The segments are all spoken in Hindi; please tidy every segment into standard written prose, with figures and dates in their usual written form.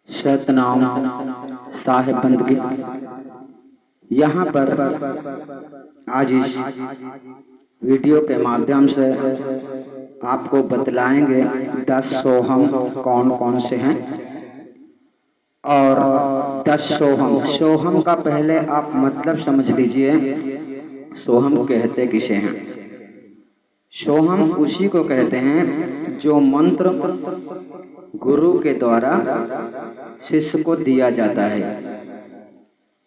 सतनाम साहिब बंदगी। यहाँ पर आज इस वीडियो के माध्यम से आपको बतलाएंगे 10 सोहम कौन कौन से हैं और 10 सोहम। सोहम का पहले आप मतलब समझ लीजिए, सोहम कहते किसे हैं। सोहम उसी को कहते हैं जो मंत्र गुरु के द्वारा शिष्य को दिया जाता है,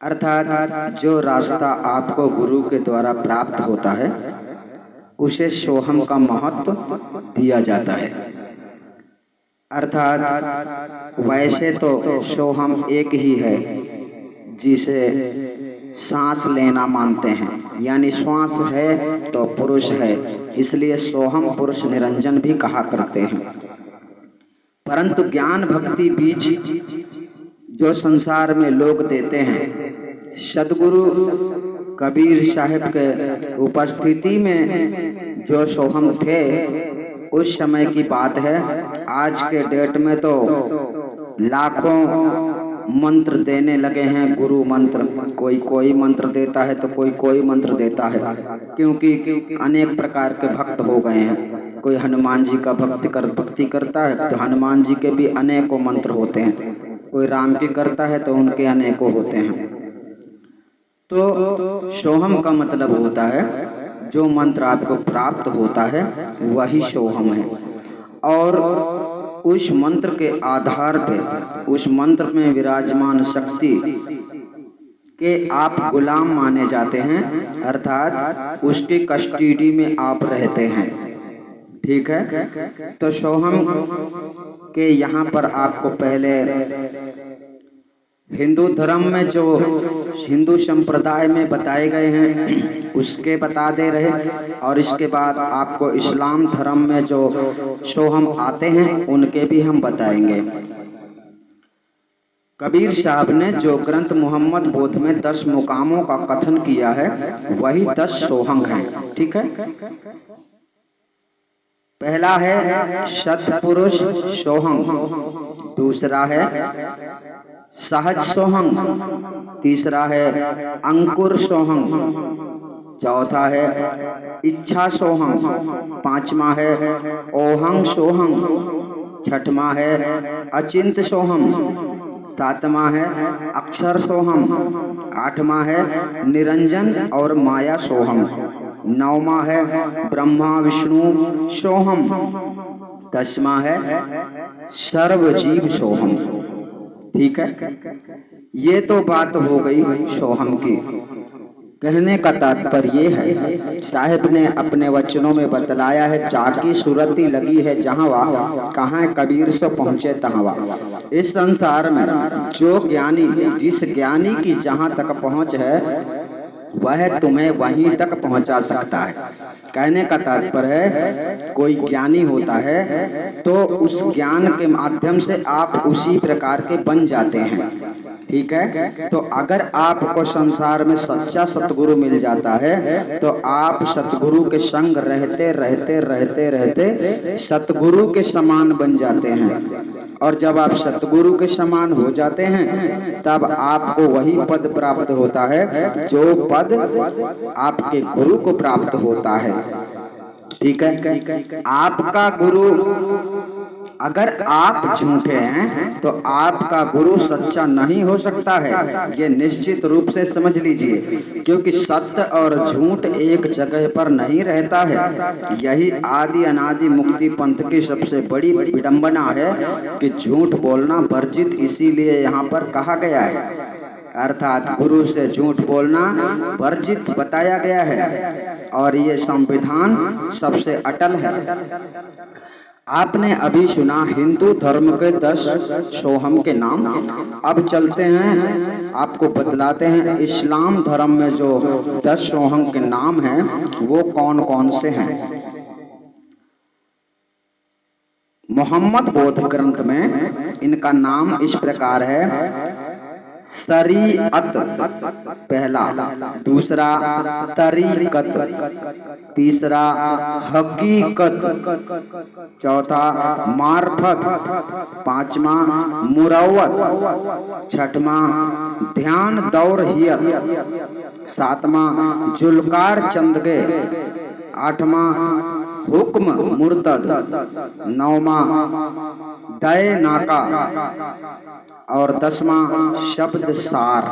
अर्थात जो रास्ता आपको गुरु के द्वारा प्राप्त होता है उसे सोहम का महत्व दिया जाता है। अर्थात वैसे तो सोहम एक ही है जिसे सांस लेना मानते हैं, यानी श्वास है तो पुरुष है, इसलिए सोहम पुरुष निरंजन भी कहा करते हैं। परंतु ज्ञान भक्ति बीज जो संसार में लोग देते हैं, सदगुरु कबीर साहब के उपस्थिति में जो सोहम थे उस समय की बात है। आज के डेट में तो लाखों मंत्र देने लगे हैं, गुरु मंत्र। कोई मंत्र देता है तो कोई मंत्र देता है, क्योंकि अनेक प्रकार के भक्त हो गए हैं। कोई हनुमान जी का भक्ति करता है तो हनुमान जी के भी अनेकों मंत्र होते हैं, कोई राम की करता है तो उनके अनेकों होते हैं। तो सोहम का मतलब होता है जो मंत्र आपको प्राप्त होता है वही सोहम है, और उस मंत्र के आधार पे, उस मंत्र में विराजमान शक्ति के आप गुलाम माने जाते हैं, अर्थात उसकी कस्टडी में आप रहते हैं। ठीक है। तो सोहम के यहाँ पर आपको पहले हिंदू धर्म में जो हिंदू संप्रदाय में बताए गए हैं उसके बता दे रहे, और इसके बाद आपको इस्लाम धर्म में जो सोहम आते हैं उनके भी हम बताएंगे। कबीर साहब ने जो ग्रंथ मोहम्मद बोध में 10 मुकामों का कथन किया है वही 10 सोहम हैं। ठीक है। पहला है सत्पुरुष सोहम, दूसरा है सहज सोहम, तीसरा है अंकुर सोहम, चौथा है इच्छा सोहम, पांचवा है ओहंग सोहम, छठवां है अचिंत सोहम, सातवां है अक्षर सोहम, आठवां है निरंजन और माया सोहम, नौवां है ब्रह्मा विष्णु सोहम, 10वां है सर्वजीव सोहम। ठीक है। ये तो बात हो गई सोहम की। कहने का तात्पर्य है, साहिब ने अपने वचनों में बतलाया है, चाकी सूरती लगी है जहां वह, कहाँ कबीर से पहुंचे तहां वह। इस संसार में जो ज्ञानी, जिस ज्ञानी की जहां तक पहुंच है वह तुम्हें वहीं तक पहुंचा सकता है। कहने का तात्पर्य है, कोई ज्ञानी होता है तो उस ज्ञान के माध्यम से आप उसी प्रकार के बन जाते हैं। ठीक है। तो अगर आपको संसार में सच्चा सतगुरु मिल जाता है तो आप सतगुरु के संग रहते रहते रहते रहते सतगुरु के समान बन जाते हैं, और जब आप सतगुरु के समान हो जाते हैं तब आपको वही पद प्राप्त होता है जो पद आपके गुरु को प्राप्त होता है। ठीक है। आपका गुरु, अगर आप झूठे हैं तो आपका गुरु सच्चा नहीं हो सकता है, ये निश्चित रूप से समझ लीजिए, क्योंकि सत्य और झूठ एक जगह पर नहीं रहता है। यही आदि अनादि मुक्ति पंथ की सबसे बड़ी विडंबना है कि झूठ बोलना वर्जित इसीलिए यहाँ पर कहा गया है, अर्थात गुरु से झूठ बोलना वर्जित बताया गया है, और ये संविधान सबसे अटल है। आपने अभी सुना हिंदू धर्म के 10 सोहम के नाम। अब चलते हैं, आपको बतलाते हैं इस्लाम धर्म में जो 10 सोहम के नाम हैं वो कौन कौन से हैं। मोहम्मद बोध ग्रंथ में इनका नाम इस प्रकार है, शरीअत पहला, दूसरा तरीकत, तीसरा हकीकत, चौथा मार्फत, पांचवा मुरव्वत, छठवां ध्यान दौर हियत, सातवां जुल्कार चंदगे, आठवां हुक्म मुर्तद, नौवां दय नाका और 10वां शब्द सार।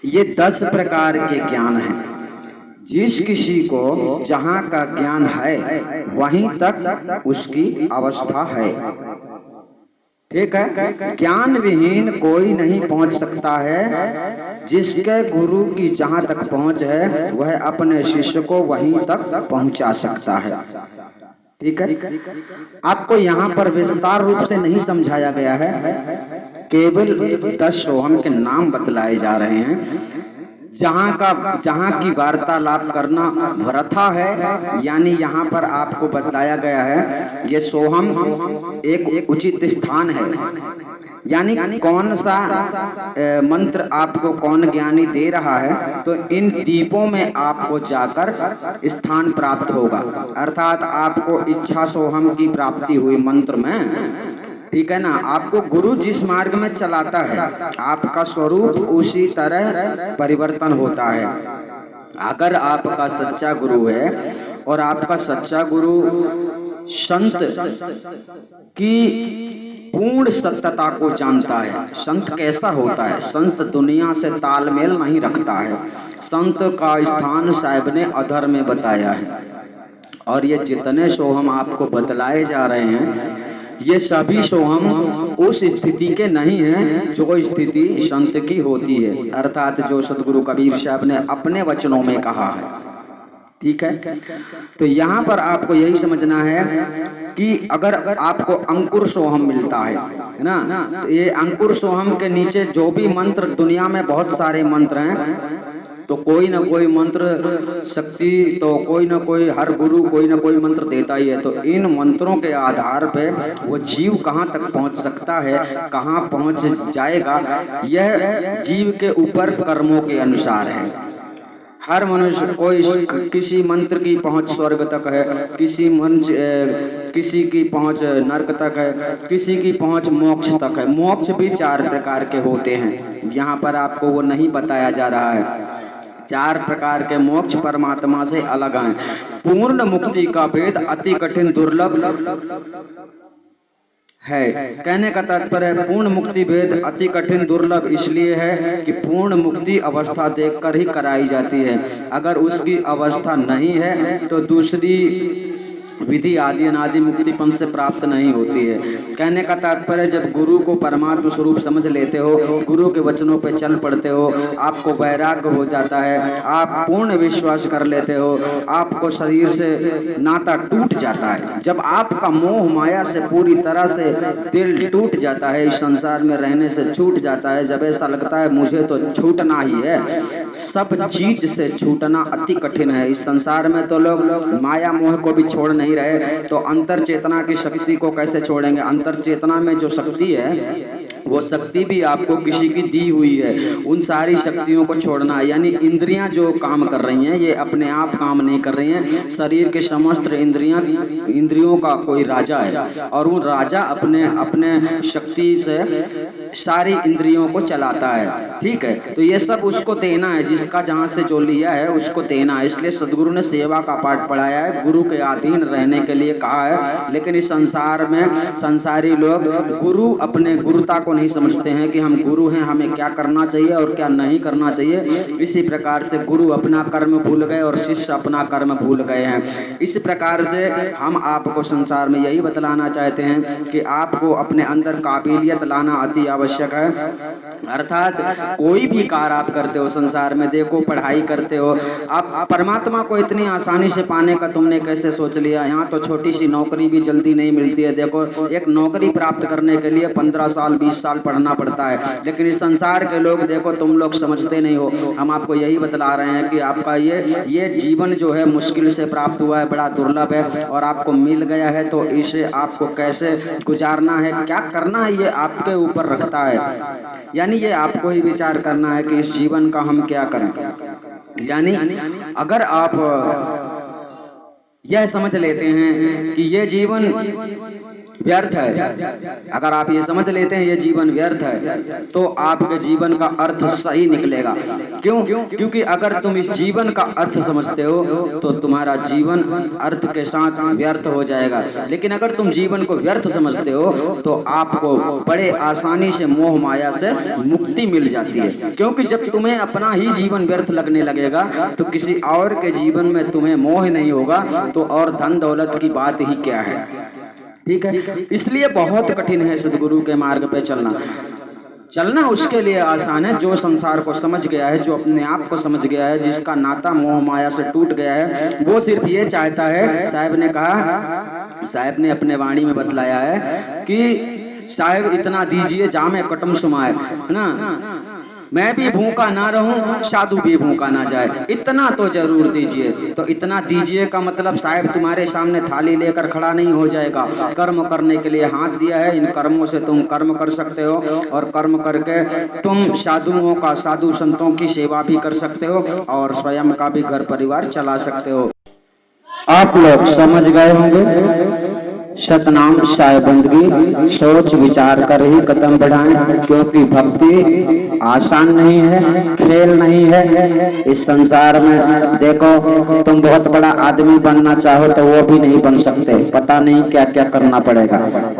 ये 10 प्रकार के ज्ञान हैं। जिस किसी को जहाँ का ज्ञान है वहीं तक उसकी अवस्था है। ठीक है, ज्ञान विहीन कोई नहीं पहुंच सकता है। जिसके गुरु की जहां तक पहुंच है वह अपने शिष्य को वहीं तक पहुंचा सकता है। ठीक है, आपको यहाँ पर विस्तार रूप से नहीं समझाया गया है, केवल 10 सोहम के नाम बतलाए जा रहे हैं। जहाँ की वार्तालाप करना वृथा है, यानी यहाँ पर आपको बताया गया है ये सोहम एक उचित स्थान है, यानी कौन सा मंत्र आपको कौन ज्ञानी दे रहा है, तो इन दीपों में आपको जाकर स्थान प्राप्त होगा। अर्थात आपको इच्छा सोहम की प्राप्ति हुई मंत्र में। ठीक है ना, आपको गुरु जिस मार्ग में चलाता है आपका स्वरूप उसी तरह परिवर्तन होता है। अगर आपका सच्चा गुरु है और आपका सच्चा गुरु संत की पूर्ण सत्यता को जानता है। संत कैसा होता है? संत दुनिया से तालमेल नहीं रखता है। संत का स्थान साहिब ने अधर में बताया है। और ये जितने सोहम आपको बतलाए जा रहे हैं ये सभी सोहम उस स्थिति के नहीं हैं जो स्थिति संत की होती है, अर्थात जो सदगुरु कबीर साहब ने अपने वचनों में कहा है। ठीक है, तो यहाँ पर आपको यही समझना है कि अगर आपको अंकुर सोहम मिलता है ना, तो ये अंकुर सोहम के नीचे जो भी मंत्र, दुनिया में बहुत सारे मंत्र हैं, तो कोई ना कोई मंत्र शक्ति, तो कोई ना कोई, हर गुरु कोई ना कोई मंत्र देता ही है। तो इन मंत्रों के आधार पे वो जीव कहाँ तक पहुँच सकता है, कहाँ पहुँच जाएगा, यह जीव के ऊपर कर्मों के अनुसार है। हर मनुष्य, कोई किसी मंत्र की पहुँच स्वर्ग तक है, किसी की पहुँच नरक तक है, किसी की पहुँच मोक्ष तक है। मोक्ष भी 4 प्रकार के होते हैं, यहाँ पर आपको वो नहीं बताया जा रहा है। 4 प्रकार के मोक्ष परमात्मा से अलग हैं। पूर्ण मुक्ति का भेद अति कठिन दुर्लभ है। कहने का तात्पर्य है पूर्ण मुक्ति भेद अति कठिन दुर्लभ इसलिए है कि पूर्ण मुक्ति अवस्था देखकर ही कराई जाती है। अगर उसकी अवस्था नहीं है तो दूसरी विधि आदि अनादि मुक्तिपन से प्राप्त नहीं होती है। कहने का तात्पर्य जब गुरु को परमात्मा स्वरूप समझ लेते हो, गुरु के वचनों पे चल पड़ते हो, आपको वैराग्य हो जाता है, आप पूर्ण विश्वास कर लेते हो, आपको शरीर से नाता टूट जाता है। जब आपका मोह माया से पूरी तरह से दिल टूट जाता है, इस संसार में रहने से छूट जाता है, जब ऐसा लगता है मुझे तो छूटना ही है, सब चीज से छूटना अति कठिन है। इस संसार में तो लोग माया मोह को भी छोड़ नहीं रहे, तो अंतर चेतना की शक्ति को कैसे छोड़ेंगे? अंतर चेतना में जो शक्ति है वो शक्ति भी आपको किसी की दी हुई है, उन सारी शक्तियों को छोड़ना है। यानी इंद्रियां जो काम कर रही हैं ये अपने आप काम नहीं कर रही हैं। शरीर के समस्त इंद्रियों का कोई राजा है और वो राजा अपने शक्ति से सारी इंद्रियों को चलाता है। ठीक है, तो ये सब उसको देना है, जिसका जहाँ से जो लिया है उसको देना है। इसलिए सदगुरु ने सेवा का पाठ पढ़ाया है, गुरु के अधीन रहने के लिए कहा है। लेकिन इस संसार में संसारी लोग गुरु, अपने गुरुता को नहीं समझते हैं कि हम गुरु हैं, हमें क्या करना चाहिए और क्या नहीं करना चाहिए। इसी प्रकार से गुरु अपना कर्म भूल गए और शिष्य अपना कर्म भूल गए हैं। इस प्रकार से हम आपको संसार में यही बतलाना चाहते हैं कि आपको अपने अंदर काबिलियत लाना अति आवश्यक है। अर्थात कोई भी कार्य आप करते हो संसार में, देखो पढ़ाई करते हो, आप परमात्मा को इतनी आसानी से पाने का तुमने कैसे सोच लिया? यहाँ तो छोटी सी नौकरी भी जल्दी नहीं मिलती है। देखो एक नौकरी प्राप्त करने के लिए 15 साल 20 साल पढ़ना पड़ता है। लेकिन इस संसार के लोग देखो, तुम लोग समझते नहीं हो। हम आपको यही बतला रहे हैं कि आपका ये जीवन जो है मुश्किल से प्राप्त हुआ है, बड़ा दुर्लभ है, और आपको मिल गया है, तो इसे आपको कैसे गुजारना है, क्या करना है, ये आपके ऊपर रखता है। यानी ये आपको ही विचार करना है कि इस जीवन का हम क्या करें। यानी अगर आप यह समझ लेते हैं कि ये जीवन व्यर्थ है, अगर आप ये समझ लेते हैं ये जीवन व्यर्थ है, तो आपके जीवन का अर्थ सही निकलेगा। क्यों? क्योंकि अगर तुम इस जीवन का अर्थ समझते हो तो तुम्हारा जीवन अर्थ के साथ व्यर्थ हो जाएगा। लेकिन अगर तुम जीवन को व्यर्थ समझते हो तो आपको बड़े आसानी से मोह माया से मुक्ति मिल जाती है। क्योंकि जब तुम्हें अपना ही जीवन व्यर्थ लगने लगेगा तो किसी और के जीवन में तुम्हें मोह नहीं होगा, तो और धन दौलत की बात ही क्या है। ठीक है, इसलिए बहुत कठिन है सद्गुरु के मार्ग पे चलना उसके लिए आसान है जो संसार को समझ गया है, जो अपने आप को समझ गया है, जिसका नाता मोह माया से टूट गया है। वो सिर्फ ये चाहता है, साहब ने अपने वाणी में बतलाया है कि साहब इतना दीजिए जामे कटम सुमाए, है ना, मैं भी भूखा ना रहूं, साधु भी भूखा ना जाए, इतना तो जरूर दीजिए। तो इतना दीजिए का मतलब साहब तुम्हारे सामने थाली लेकर खड़ा नहीं हो जाएगा। कर्म करने के लिए हाथ दिया है, इन कर्मों से तुम कर्म कर सकते हो, और कर्म करके तुम साधुओं का, साधु संतों की सेवा भी कर सकते हो, और स्वयं का भी घर परिवार चला सकते हो। आप लोग समझ गए होंगे। सतनाम साहिब बंदगी सोच विचार कर ही कदम बढ़ाएं, क्योंकि भक्ति आसान नहीं है, खेल नहीं है। इस संसार में देखो, तुम बहुत बड़ा आदमी बनना चाहो तो वो भी नहीं बन सकते, पता नहीं क्या क्या करना पड़ेगा।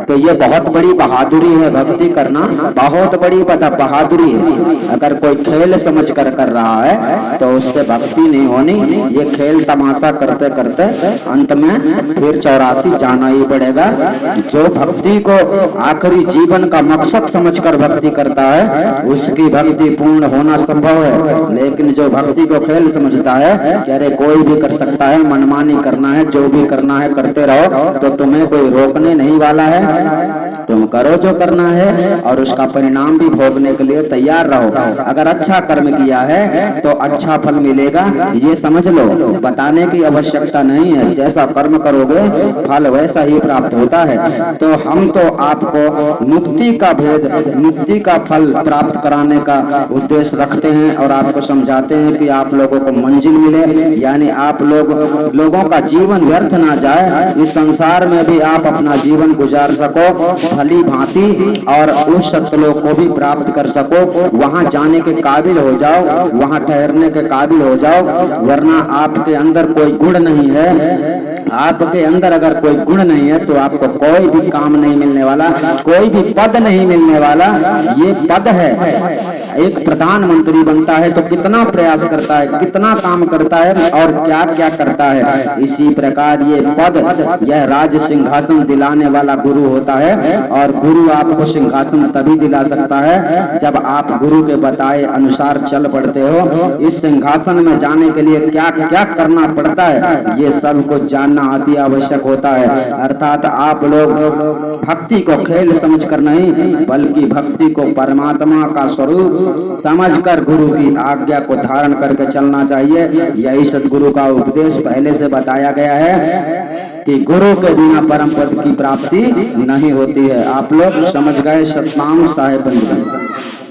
तो ये बहुत बड़ी बहादुरी है, भक्ति करना बहुत बड़ी बहादुरी है। अगर कोई खेल समझ कर रहा है तो उससे भक्ति नहीं होनी। ये खेल तमाशा करते करते अंत में फिर 84 जाना ही पड़ेगा। जो भक्ति को आखिरी जीवन का मकसद समझकर भक्ति करता है उसकी भक्ति पूर्ण होना संभव है। लेकिन जो भक्ति को खेल समझता है कि अरे कोई भी कर सकता है, मनमानी करना है, जो भी करना है करते रहो, तो तुम्हें कोई रोकने नहीं वाला है, तुम करो जो करना है और उसका परिणाम भी भोगने के लिए तैयार रहो। अगर अच्छा कर्म किया है तो अच्छा फल मिलेगा, ये समझ लो। बताने की आवश्यकता नहीं है, जैसा कर्म करोगे फल वैसा ही प्राप्त होता है। तो हम तो आपको मुक्ति का भेद, मुक्ति का फल प्राप्त कराने का उद्देश्य रखते हैं और आपको समझाते हैं कि आप लोगों को मंजिल मिले, यानी आप लोगों का जीवन व्यर्थ ना जाए, इस संसार में भी आप अपना जीवन गुजार सको भली भांति, और उस सतलोक को भी प्राप्त कर सको, वहां जाने के काबिल हो जाओ, वहां ठहरने के काबिल हो जाओ। वरना आपके अंदर कोई गुण नहीं है, आपके अंदर अगर कोई गुण नहीं है तो आपको कोई भी काम नहीं मिलने वाला, कोई भी पद नहीं मिलने वाला। ये पद है, एक प्रधानमंत्री बनता है तो कितना प्रयास करता है, कितना काम करता है और क्या क्या करता है। इसी प्रकार ये पद, यह राज सिंहासन दिलाने वाला गुरु होता है, और गुरु आपको सिंहासन तभी दिला सकता है जब आप गुरु के बताए अनुसार चल पड़ते हो। इस सिंहासन में जाने के लिए क्या क्या करना पड़ता है ये सब कुछ जानना अति आवश्यक होता है। अर्थात आप लोग भक्ति को खेल समझकर नहीं, बल्कि भक्ति को परमात्मा का स्वरूप समझकर गुरु की आज्ञा को धारण करके चलना चाहिए। यही सद्गुरु का उपदेश पहले से बताया गया है कि गुरु के बिना परम पद की प्राप्ति नहीं होती है। आप लोग समझ गए। सतनाम साहिब बंधु।